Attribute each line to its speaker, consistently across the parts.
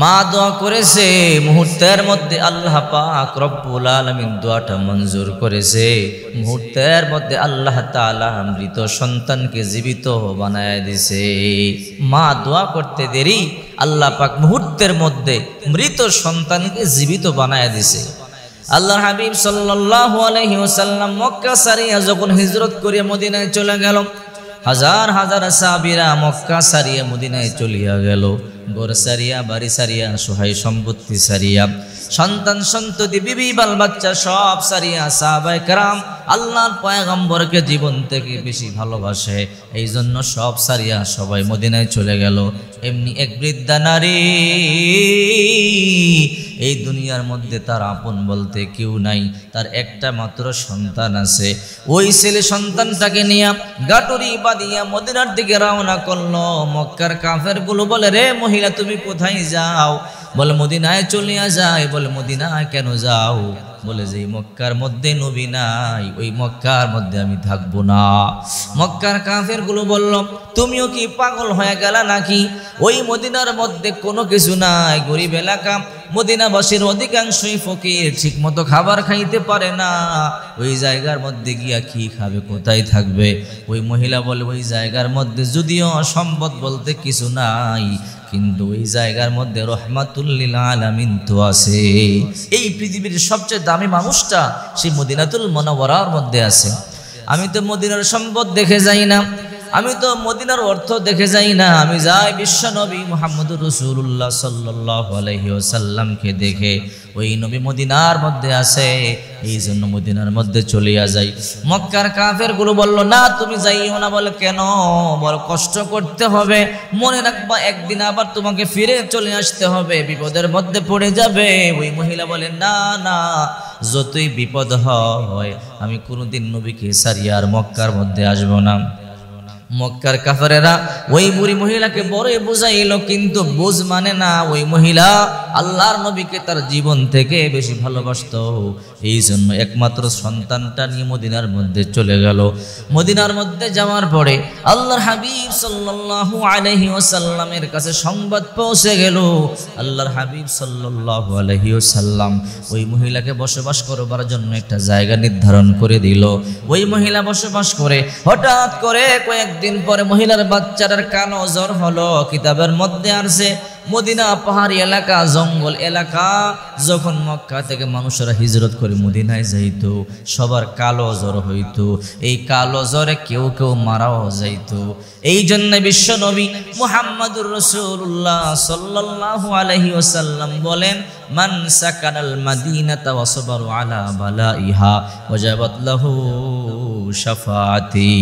Speaker 1: মা দোয়া করেছে, মুহূর্তের মধ্যে আল্লাহ পাক রব্বুল আলামিন দোয়াটা মঞ্জুর করেছে। মুহূর্তের মধ্যে আল্লাহ তাআলা মৃত সন্তানকে জীবিত বানায় দিছে। মা দোয়া করতে দেরি, আল্লাহ পাক মুহূর্তের মধ্যে মৃত সন্তানকে জীবিত বানায় দিছে। আল্লাহর হাবিব সাল্লাল্লাহু আলাইহি ওয়াসাল্লাম মক্কা সারিয়া যখন হিজরত করে মদিনায় চলে গেল, হাজার হাজার সাহাবীরা মক্কা সারিয়া মদিনায় চলিয়া গেল। ঘর সারিয়া, বাড়ি সারিয়া, সহায় সম্পত্তি সারিয়া, সন্তান সন্ততি, বিবি বাল বাচ্চা সব সারিয়া সাহাবায়ে কেরাম আল্লাহর পয়গম্বরকে জীবন থেকে বেশি ভালোবাসে, এই জন্য সব সারিয়া সবাই মদিনায় চলে গেল। এমনি এক বৃদ্ধা নারী, এই দুনিয়ার মধ্যে তার আপন বলতে কেউ নাই, তার একটা মাত্র সন্তান আছে। ওই ছেলে সন্তানটাকে নিয়ে গাটুরি বাঁধিয়া মদিনার দিকে রওনা করলো। মক্কার কাফেরগুলো বলে, রে মহিলা তুমি কোথায় যাও? বলে মদিনায় চলিয়া যায়। বলে মদিনায় কেন যাও? বলে যে মক্কার মধ্যে নবী নাই, ওই মক্কার মধ্যে আমি থাকবো না। মক্কার কাফেরগুলো বলল, তুমিও কি পাগল হয়ে গেলা নাকি? ওই মদিনার মধ্যে কোনো কিছু নাই, গরিব এলাকা, মদিনাবাসীর অধিকাংশই ফকির, ঠিক মতো খাবার খাইতে পারে না। ওই জায়গার মধ্যে গিয়া কি খাবে, কোথায় থাকবে? ওই মহিলা বলে, ওই জায়গার মধ্যে যদিও সম্পদ বলতে কিছু নাই, কিন্তু ওই জায়গার মধ্যে রহমাতুল লিল আলামিন তো আছে। এই পৃথিবীর সবচেয়ে দামি মানুষটা সেই মদিনাতুল মুনাওয়ারার মধ্যে আছে। আমি তো মদিনার সম্পদ দেখে যাই না, আমি তো মদিনার অর্থ দেখে যাই না, আমি যাই বিশ্ব নবী মুহাম্মদুর রাসূলুল্লাহ সাল্লাল্লাহু আলাইহি ওয়াসাল্লামকে দেখে। ওই নবী মদিনার মধ্যে আছে, এই জন্য মদিনার মধ্যে চলিয়া যাই। মক্কার কাফেরগুলো বলল, না তুমি যাইও না। বলে কেন? বল কষ্ট করতে হবে, মনে রাখবা একদিন আবার তোমাকে ফিরে চলে আসতে হবে, বিপদের মধ্যে পড়ে যাবে। ওই মহিলা বলে, না না, যতই বিপদ হয় আমি কোনোদিন নবীকে ছাড়িয়া আর মক্কার মধ্যে আসবো না। মক্কার কাফেরেরা ওই বুড়ি মহিলাকে বড়ই বুঝাইল, কিন্তু বুঝ মানে না। ওই মহিলা আল্লাহর নবীকে তার জীবন থেকে বেশি ভালোবাসত, এই জন্য একমাত্র সন্তানটা নিয়ে মদিনার মধ্যে চলে গেল। মদিনার মধ্যে যাওয়ার পরে আল্লাহর হাবিব সাল্লাল্লাহু আলাইহি ওয়াসাল্লামের কাছে সংবাদ পৌঁছে গেল। আল্লাহর হাবিব সাল্লাল্লাহু আলাইহি ওয়াসাল্লাম ওই মহিলাকে বসবাস করবার জন্য একটা জায়গা নির্ধারণ করে দিল। ওই মহিলা বসবাস করে, হঠাৎ করে কয়েকদিন পরে মহিলার বাচ্চাটার কালো জ্বর হলো। কিতাবের মধ্যে আসছে মদিনা পাহাড়ি এলাকা, জঙ্গল এলাকা। যখন মক্কা থেকে মানুষেরা হিজরত করে মদিনায় যাইত, সবার কালো জ্বর হইত। এই কালো জ্বরে কেউ কেউ মারাও যাইত। এই জন্য বিশ্ব নবী মুহাম্মদুর রাসূলুল্লাহ সাল্লাল্লাহু আলাইহি ওয়াসাল্লাম বলেন, মান সাকানাল মাদিনাতা ওয়া সাবারু আলা বালাইহা ওয়াজাবাত লাহু শাফাআতি।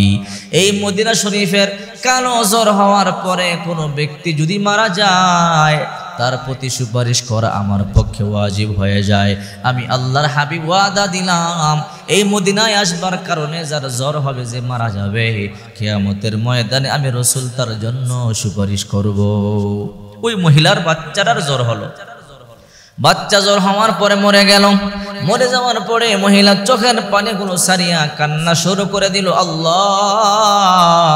Speaker 1: এই মদিনা শরীফের কালো জ্বর হওয়ার পরে কোনো ব্যক্তি যদি মারা যায়, তার প্রতি সুপারিশ করা আমার পক্ষে ওয়াজিব হয়ে যায়। আমি আল্লাহর হাবিব ওয়াদা দিলাম, এই মদিনায় আসবার কারণে যার জ্বর হবে, যে মারা যাবে, কিয়ামতের ময়দানে আমি রাসূল তার জন্য সুপারিশ করব। ওই মহিলার বাচ্চাটার জ্বর হলো। বাচ্চা জ্বর হওয়ার পরে মরে গেল। মরে যাওয়ার পরে মহিলা চোখের পানিগুলো সারিয়া কান্না শুরু করে দিল, আল্লাহ,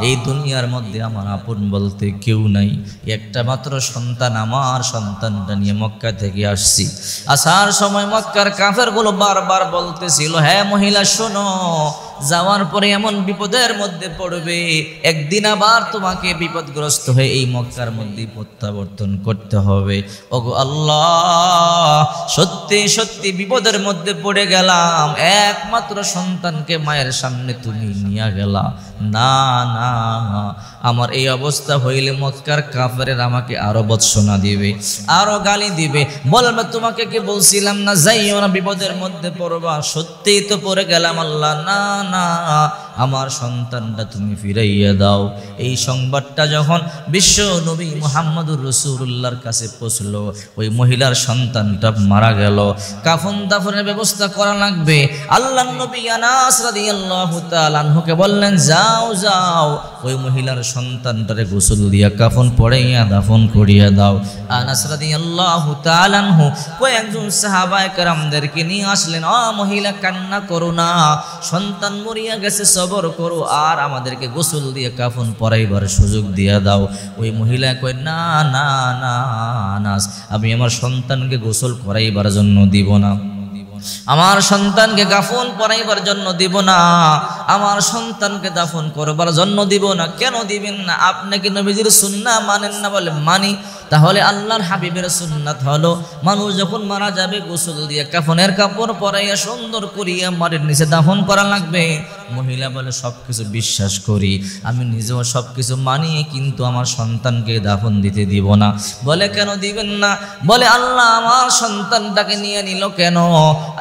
Speaker 1: এই দুনিয়ার মধ্যে আমার আপন বলতে কেউ নাই, একটা মাত্র সন্তান, আমার সন্তানটা নিয়ে মক্কা থেকে আসছি। আসার সময় মক্কার কাফেরগুলো বারবার বলতেছিল, হ্যাঁ মহিলা শোনো, যাওয়ার পরে এমন বিপদের মধ্যে পড়বে, একদিন আবার তোমাকে বিপদগ্রস্ত হয়ে এই মক্কার মধ্যে প্রত্যাবর্তন করতে হবে। ওগো আল্লাহ, সত্যি সত্যি বিপদের মধ্যে পড়ে গেলাম, একমাত্র সন্তানকে মায়ের সামনে তুমি নিয়ে গেলা। না না, আমার এই অবস্থা হইলে মক্কার কাফেরের আমাকে আরো বৎসনা দিবে, আরো গালি দিবে, বলবে তোমাকে কি বলছিলাম না যাইও না, বিপদের মধ্যে পড়বা। সত্যিই তো পড়ে গেলাম আল্লাহ, না না, আমার সন্তানটা তুমি ফিরাইয়া দাও। এই সংবাদটা যখন বিশ্ব নবী মুহাম্মদুর রাসূলুল্লাহর কাছে পৌঁছলো, ওই মহিলার সন্তানটা মারা গেল, কাফন দাফনের ব্যবস্থা করা লাগবে। আল্লাহর নবী আনাস রাদিয়াল্লাহু তাআলা আনহুকে বললেন, যাও যাও, ওই মহিলার সন্তানটারে গোসল দিয়া কাফন পড়াইয়া দাফন করিয়া দাও। আনাস রাদিয়াল্লাহু তাআলা আনহু কয়েকজন সাহাবায়ে কেরামদেরকে নিয়ে আসলেন। মহিলা কান্না করো না, সন্তান মরিয়া গেছে, সব সবর করো আর আমাদেরকে গোসল দিয়ে কাফন পরাইবার সুযোগ দিয়ে দাও। ওই মহিলা কয় না না না আনাস, আমি আমার সন্তানকে গোসল করাইবার জন্য দিব না, আমার সন্তানকে কাফন পরাইবার জন্য দিব না, আমার সন্তানকে দাফন করবার জন্য দিব না। কেন দিবেন না? আপনি কি নবীজির সুন্নাহ মানেন না? বলে মানি। তাহলে আল্লাহর হাবিবের সুন্নাত হলো মানুষ যখন মারা যাবে গোসল দিয়ে কাফনের কাপড় পরাইয়া সুন্দর করিয়া মাটির নিচে দাফন করা লাগবে। মহিলা বলে সবকিছু বিশ্বাস করি, আমি নিজেও সবকিছু মানি, কিন্তু আমার সন্তানকে দাফন দিতে দিব না। বলে কেন দিবেন না? বলে আল্লাহ আমার সন্তানটাকে নিয়ে নিল কেন?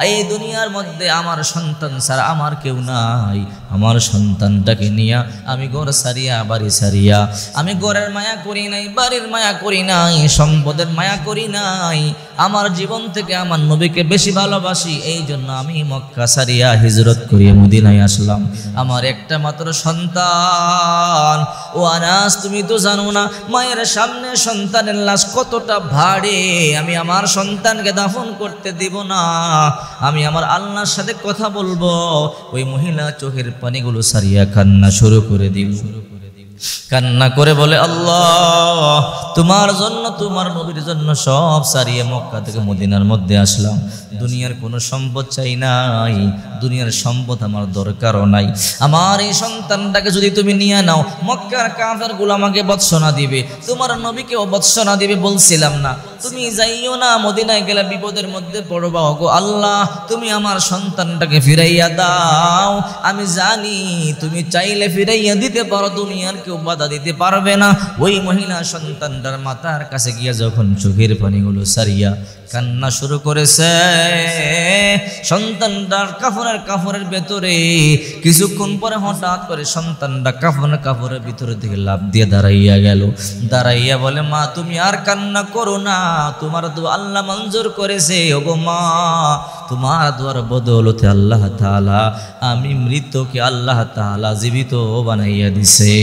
Speaker 1: এই দুনিয়ার মধ্যে আমার সন্তান ছাড়া আমার কেউ নাই। আমার সন্তানটাকে নিয়ে আমি ঘর সারিয়া বাড়ি সারিয়া, আমি ঘরের মায়া করি নাই, বাড়ির মায়া করি নাই, সম্পদের মায়া করি নাই, আমার জীবন থেকে আমার নবীকে বেশি ভালোবাসি। এই জন্য আমি মক্কা সারিয়া হিজরত করিয়া মদিনায় আসলাম। আমার একটা মাত্র সন্তান। ও আনাস, তুমি তো জানো না মায়ের সামনে সন্তানের লাশ কতটা ভারী। আমি আমার সন্তানকে দাফন করতে দিব না, আমি আমার আল্লাহর সাথে কথা বলবো। ওই মহিলা চোখের পানিগুলো সারিয়া কান্না শুরু করে দিল। কান্না করে বলে আল্লাহ, তোমার জন্য তোমার নবীর জন্য সব সারিয়ে মক্কা থেকে মদিনার মধ্যে আসলাম। দুনিয়ার কোনো সম্পদ চাই নাই, দুনিয়ার সম্পদ আমার দরকারও নাই। আমার এই সন্তানটাকে যদি তুমি নিয়ে নাও, মক্কার কাফেরগুলো আমাকে বৎসনা দিবে, তোমার নবীকেও বৎসনা দিবে। বলছিলাম না তুমি যাইও না, মদিনায় গেলে বিপদের মধ্যে পড়বা। ওগো আল্লাহ, তুমি আমার সন্তানটাকে ফিরাইয়া দাও। আমি জানি তুমি চাইলে ফিরাইয়া দিতে পারো, দুনিয়ার কেউ বাধা দিতে পারবে না। ওই মহিলা সন্তানটার মাথার কাছে গিয়া যখন চোখের পানিগুলো সারিয়া কান্না শুরু করেছে, সন্তানটার কাফনের ভেতরে কিছুক্ষণ পরে হঠাৎ করে সন্তানটা কাফনের ভিতরে থেকে লাফ দিয়ে দাঁড়াইয়া গেল। দাঁড়াইয়া বলে, মা তুমি আর কান্না করো না, তোমার দোয়া আল্লাহ মঞ্জুর করেছে। ওগো মা, তোমার দোয়ার বদৌলতে আল্লাহ তাআলা আমি মৃতকে আল্লাহ তাআলা জীবিত বানাইয়া দিছে।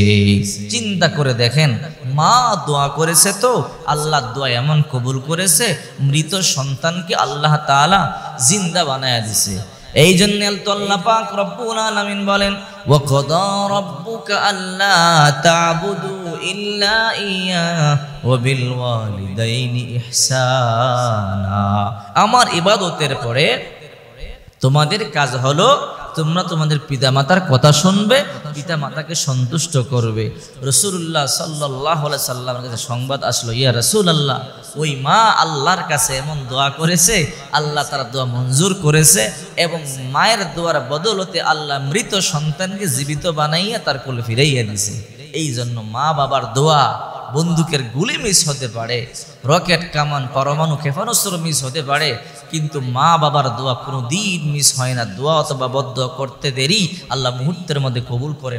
Speaker 1: চিন্তা করে দেখেন, মা দোয়া করেছে তো আল্লাহ দোয়া এমন কবুল করেছে, মৃত সন্তানকে আল্লাহ তাআলা জিন্দা বানায়া দিছে। এই জন্য আল্লাহ পাক রব্বুল আলামিন বলেন, ওয়া কাদা রাব্বুকা আল্লা তা'বুদু ইল্লা ইয়্যাহু ওয়া বিল ওয়ালিদাইনি ইহসানা। আমার ইবাদতের পরে তোমাদের কাজ হলো তোমরা তোমাদের পিতামাতার কথা শুনবে, পিতামাতাকে সন্তুষ্ট করবে। রাসূলুল্লাহ সাল্লাল্লাহু আলাইহি সাল্লামের কাছে সংবাদ আসলো, ইয়া রাসূলুল্লাহ, ওই মা আল্লাহর কাছে এমন দোয়া করেছে, আল্লাহ তার দোয়া মঞ্জুর করেছে এবং মায়ের দোয়ার বদৌলতে আল্লাহ মৃত সন্তানকে জীবিত বানাইয়া তার কোলে ফিরাইয়া দিছে। এই জন্য মা বাবার দোয়া, বন্দুকের গুলি মিস হতে পারে, রকেট কামান পরমাণু ক্ষেপণাস্ত্র মিস হতে পারে, কিন্তু মা বাবার দোয়া কোনো দিন মিস হয় না। দোয়া অথবা বদদোয়া করতে দেরি, আল্লাহ মুহূর্তের মধ্যে কবুল করে।